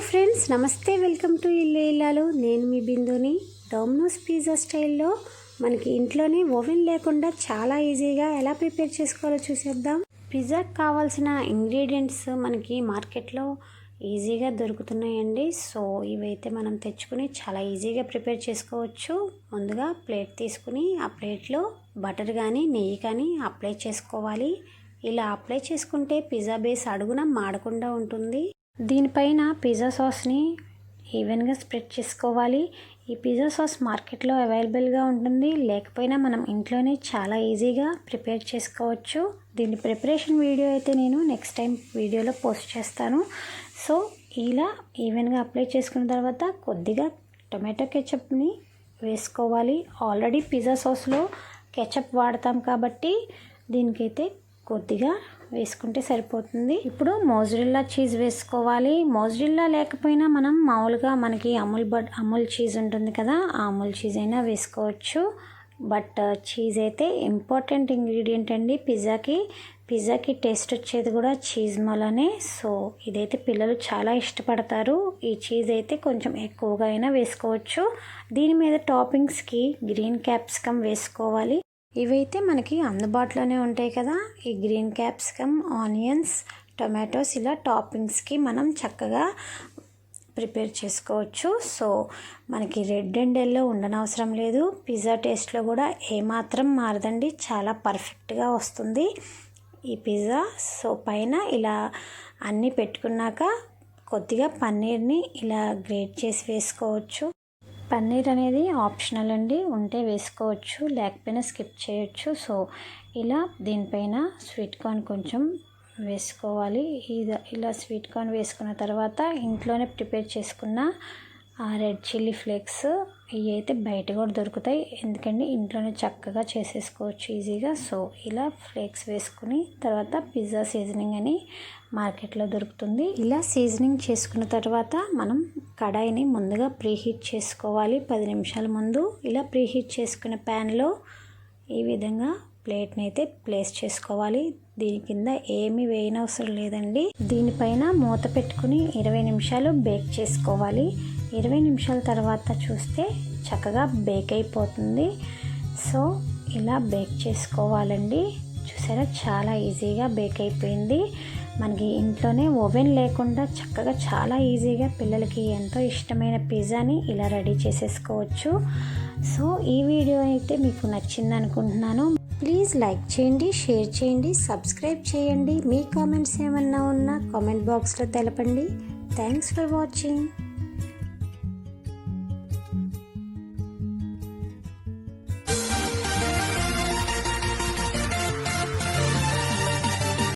Friends, నమస్తే. Welcome to ఇల్లు ఇల్లాలు. నేను మీ బిందుని. డొమినోస్ పిజ్జా స్టైల్లో మనకి ఇంట్లోనే ఓవెన్ లేకుండా చాలా ఈజీగా ఎలా ప్రిపేర్ చేసుకోవాలో చూసేద్దాం. పిజ్జాకి కావాల్సిన ఇంగ్రీడియంట్స్ మనకి మార్కెట్లో ఈజీగా దొరుకుతున్నాయండి. సో ఇవైతే మనం తెచ్చుకుని చాలా ఈజీగా ప్రిపేర్ చేసుకోవచ్చు. ముందుగా ప్లేట్ తీసుకుని ఆ ప్లేట్లో బటర్ కానీ నెయ్యి కానీ అప్లై చేసుకోవాలి. ఇలా అప్లై చేసుకుంటే పిజ్జా బేస్ అడుగున మాడకుండా ఉంటుంది. దీనిపైన పిజ్జా సాస్ని ఈవెన్గా స్ప్రెడ్ చేసుకోవాలి. ఈ పిజ్జా సాస్ మార్కెట్లో అవైలబుల్గా ఉంటుంది, లేకపోయినా మనం ఇంట్లోనే చాలా ఈజీగా ప్రిపేర్ చేసుకోవచ్చు. దీని ప్రిపరేషన్ వీడియో అయితే నేను నెక్స్ట్ టైం వీడియోలో పోస్ట్ చేస్తాను. సో ఇలా ఈవెన్గా అప్లై చేసుకున్న తర్వాత కొద్దిగా టొమాటో కెచప్ని వేసుకోవాలి. ఆల్రెడీ పిజ్జా సాస్లో కెచప్ వాడతాం కాబట్టి దీనికైతే కొద్దిగా వేసుకుంటే సరిపోతుంది. ఇప్పుడు మోజరెల్లా చీజ్ వేసుకోవాలి. మోజరెల్లా లేకపోయినా మనం మామూలుగా మనకి అమూల్ చీజ్ ఉంటుంది కదా, ఆ అమూల్ చీజ్ అయినా వేసుకోవచ్చు. బట్ చీజ్ అయితే ఇంపార్టెంట్ ఇంగ్రీడియంట్ అండి పిజ్జాకి టేస్ట్ వచ్చేది కూడా చీజ్ వల్లనే. సో ఇదైతే పిల్లలు చాలా ఇష్టపడతారు. ఈ చీజ్ అయితే కొంచెం ఎక్కువగా అయినా వేసుకోవచ్చు. దీని మీద టాపింగ్స్కి గ్రీన్ క్యాప్సికమ్ వేసుకోవాలి. ఇవైతే మనకి అందుబాటులోనే ఉంటాయి కదా. ఈ గ్రీన్ క్యాప్సికమ్, ఆనియన్స్, టొమాటోస్ ఇలా టాపింగ్స్కి మనం చక్కగా ప్రిపేర్ చేసుకోవచ్చు. సో మనకి రెడ్ అండ్ ఎల్లో ఉండనవసరం లేదు. పిజ్జా టేస్ట్లో కూడా ఏమాత్రం మారదండి, చాలా పర్ఫెక్ట్గా వస్తుంది ఈ పిజ్జా. సో పైన ఇలా అన్నీ పెట్టుకున్నాక కొద్దిగా పన్నీర్ని ఇలా గ్రేట్ చేసి వేసుకోవచ్చు. పన్నీర్ అనేది ఆప్షనల్ అండి, ఉంటే వేసుకోవచ్చు, లేకపోయినా స్కిప్ చేయొచ్చు. సో ఇలా దీనిపైన స్వీట్ కార్న్ కొంచెం వేసుకోవాలి. ఇలా స్వీట్ కార్న్ వేసుకున్న తర్వాత ఇంట్లోనే ప్రిపేర్ చేసుకున్న రెడ్ చిల్లీ ఫ్లేక్స్, ఇవి అయితే బయట కూడా దొరుకుతాయి, ఎందుకంటే ఇంట్లోనే చక్కగా చేసేసుకోవచ్చు ఈజీగా. సో ఇలా ఫ్లేక్స్ వేసుకుని తర్వాత పిజ్జా సీజనింగ్ అని మార్కెట్లో దొరుకుతుంది. ఇలా సీజనింగ్ చేసుకున్న తర్వాత మనం కడాయిని ముందుగా ప్రీహీట్ చేసుకోవాలి 10 నిమిషాల ముందు. ఇలా ప్రీహీట్ చేసుకున్న ప్యాన్లో ఈ విధంగా ప్లేట్ని అయితే ప్లేస్ చేసుకోవాలి. దీని కింద ఏమీ వేయనవసరం లేదండి. దీనిపైన మూత పెట్టుకుని 20 నిమిషాలు బేక్ చేసుకోవాలి. 20 నిమిషాల తర్వాత చూస్తే చక్కగా బేక్ అయిపోతుంది. సో ఇలా బేక్ చేసుకోవాలండి. చూసారా, చాలా ఈజీగా బేక్ అయిపోయింది. మనకి ఇంట్లోనే ఓవెన్ లేకుండా చక్కగా చాలా ఈజీగా పిల్లలకి ఎంతో ఇష్టమైన పిజ్జాని ఇలా రెడీ చేసేసుకోవచ్చు. సో ఈ వీడియో అయితే మీకు నచ్చింది అనుకుంటున్నాను. ప్లీజ్ లైక్ చేయండి, షేర్ చేయండి, సబ్స్క్రైబ్ చేయండి. మీ కామెంట్స్ ఏమన్నా ఉన్నా కామెంట్ బాక్స్లో తెలపండి. Thanks for watching.